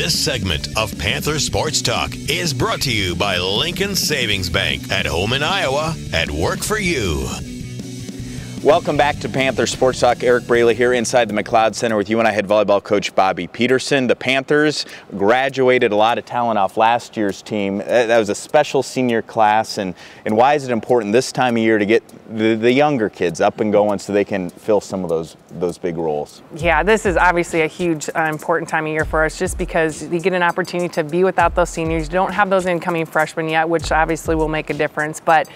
This segment of Panther Sports Talk is brought to you by Lincoln Savings Bank, at home in Iowa, at work for you. Welcome back to Panther Sports Talk. Eric Braley here inside the McLeod Center with you and I, head volleyball coach Bobbi Petersen. The Panthers graduated a lot of talent off last year's team. That was a special senior class. And why is it important this time of year to get the younger kids up and going so they can fill some of those big roles? Yeah, this is obviously a huge important time of year for us, just because you get an opportunity to be without those seniors. You don't have those incoming freshmen yet, which obviously will make a difference. But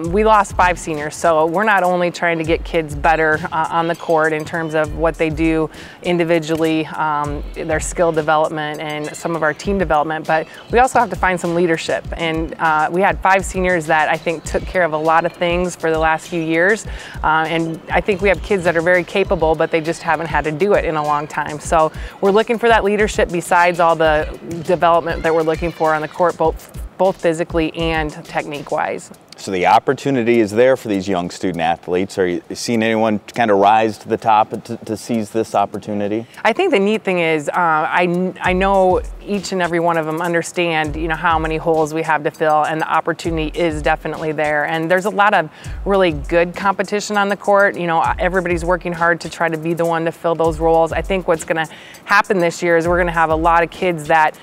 we lost 5 seniors, so we're not only trying to get kids better on the court in terms of what they do individually, their skill development and some of our team development, but we also have to find some leadership. And we had 5 seniors that I think took care of a lot of things for the last few years. And I think we have kids that are very capable, but they just haven't had to do it in a long time. So we're looking for that leadership besides all the development that we're looking for on the court, both physically and technique-wise. So the opportunity is there for these young student athletes. Are you seeing anyone kind of rise to the top to seize this opportunity? I think the neat thing is I know each and every one of them understand, how many holes we have to fill, and the opportunity is definitely there. And there's a lot of really good competition on the court. Everybody's working hard to try to be the one to fill those roles. I think what's going to happen this year is we're going to have a lot of kids that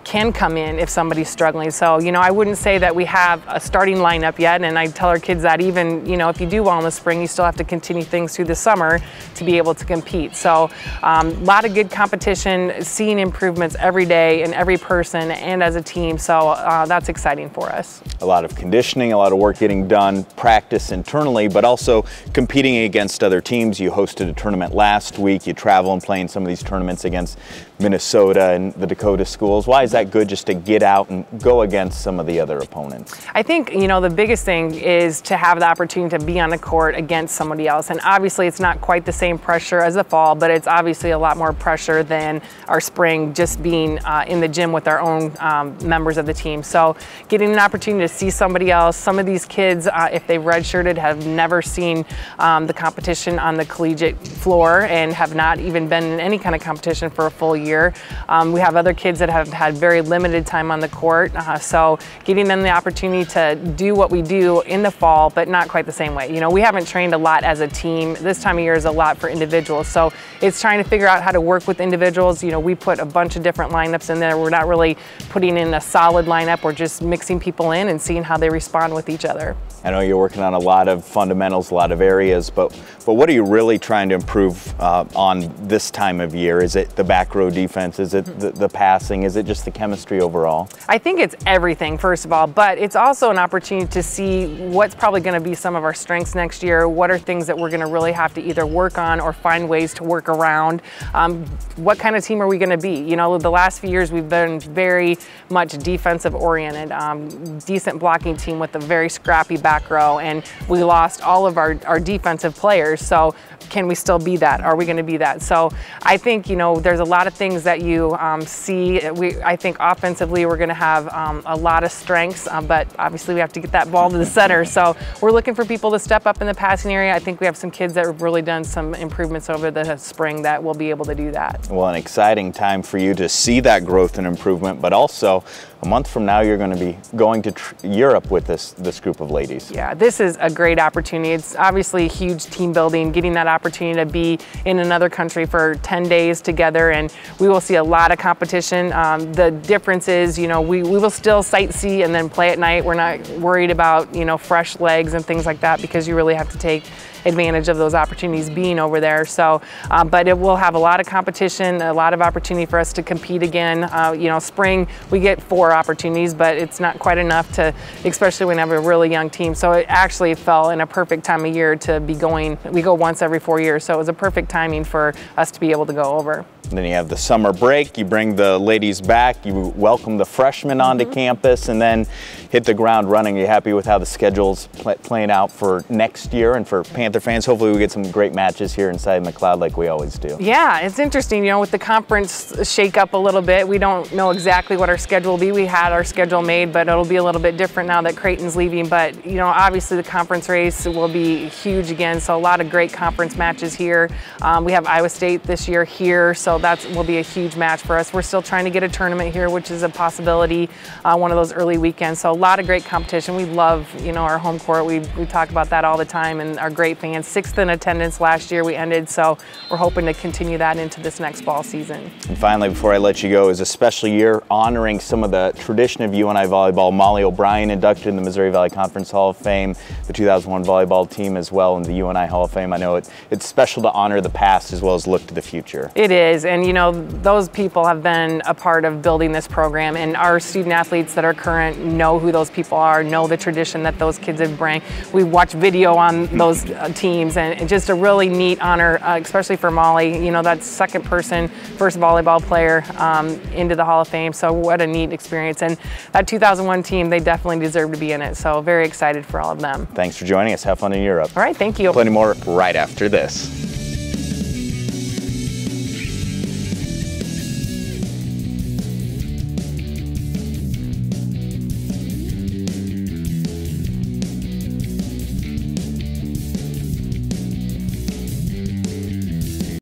can come in if somebody's struggling. So, I wouldn't say that we have a starting lineup yet, and I tell our kids that even, if you do well in the spring, you still have to continue things through the summer to be able to compete. So a lot of good competition, seeing improvements every day in every person and as a team, so that's exciting for us. A lot of conditioning, a lot of work getting done, practice internally, but also competing against other teams. You hosted a tournament last week. You travel and play in some of these tournaments against Minnesota and the Dakota schools. Why is that good, just to get out and go against some of the other opponents? I think, the biggest thing is to have the opportunity to be on the court against somebody else. And obviously it's not quite the same pressure as the fall, but it's obviously a lot more pressure than our spring, just being in the gym with our own members of the team. So getting an opportunity to see somebody else. Some of these kids, if they've redshirted, have never seen the competition on the collegiate floor and have not even been in any kind of competition for a full year. We have other kids that have had very limited time on the court. So getting them the opportunity to do what we do in the fall, but not quite the same way. We haven't trained a lot as a team. This time of year is a lot for individuals. So it's trying to figure out how to work with individuals. We put a bunch of different lineups in there. We're not really putting in a solid lineup. We're just mixing people in and seeing how they respond with each other. I know you're working on a lot of fundamentals, a lot of areas, but what are you really trying to improve on this time of year? Is it the back row defense? Is it the passing? Is it just the chemistry overall? I think it's everything, first of all, but it's also an opportunity to see what's probably going to be some of our strengths next year. What are things that we're going to really have to either work on or find ways to work around? What kind of team are we going to be? The last few years we've been very much defensive oriented, decent blocking team with a very scrappy back row, and we lost all of our defensive players. So can we still be that? Are we going to be that? So I think, there's a lot of things that you see. I think offensively we're going to have a lot of strengths, but obviously we have to get that ball to the center. So we're looking for people to step up in the passing area. I think we have some kids that have really done some improvements over the spring that will be able to do that. Well, an exciting time for you to see that growth and improvement, but also a month from now you're going to be going to Europe with this group of ladies. Yeah, this is a great opportunity. It's obviously huge team building, getting that opportunity to be in another country for 10 days together, and we will see a lot of competition. The difference is, we will still sightsee and then play at night. We're not worried about, fresh legs and things like that, because you really have to take advantage of those opportunities being over there. So, but it will have a lot of competition, a lot of opportunity for us to compete again. Spring we get 4 opportunities, but it's not quite enough to, especially when we have a really young team. So it actually fell in a perfect time of year to be going. We go once every 4 years, so it was a perfect timing for us to be able to go over. And then you have the summer break, you bring the ladies back, you welcome the freshmen onto campus, and then hit the ground running. Are you happy with how the schedule's playing out for next year? And for Panther fans, hopefully we get some great matches here inside McLeod like we always do. Yeah, it's interesting, with the conference shake up a little bit. We don't know exactly what our schedule will be. We had our schedule made, but it'll be a little bit different now that Creighton's leaving. But, obviously the conference race will be huge again, so a lot of great conference matches here. We have Iowa State this year here, so So that will be a huge match for us. We're still trying to get a tournament here, which is a possibility, one of those early weekends. So a lot of great competition. We love, our home court. We talk about that all the time, and our great fans. 6th in attendance last year we ended, so we're hoping to continue that into this next fall season. And finally, before I let you go, is a special year honoring some of the tradition of UNI volleyball. Molly O'Brien inducted in the Missouri Valley Conference Hall of Fame, the 2001 volleyball team as well in the UNI Hall of Fame. I know it's special to honor the past as well as look to the future. It is, and those people have been a part of building this program, and our student athletes that are current know who those people are, know the tradition that those kids have bring. We watch video on those teams, and just a really neat honor, especially for Molly. That's second person, first volleyball player into the Hall of Fame, so what a neat experience. And that 2001 team, they definitely deserve to be in it, so very excited for all of them. Thanks for joining us. Have fun in Europe. All right, thank you. Plenty more right after this.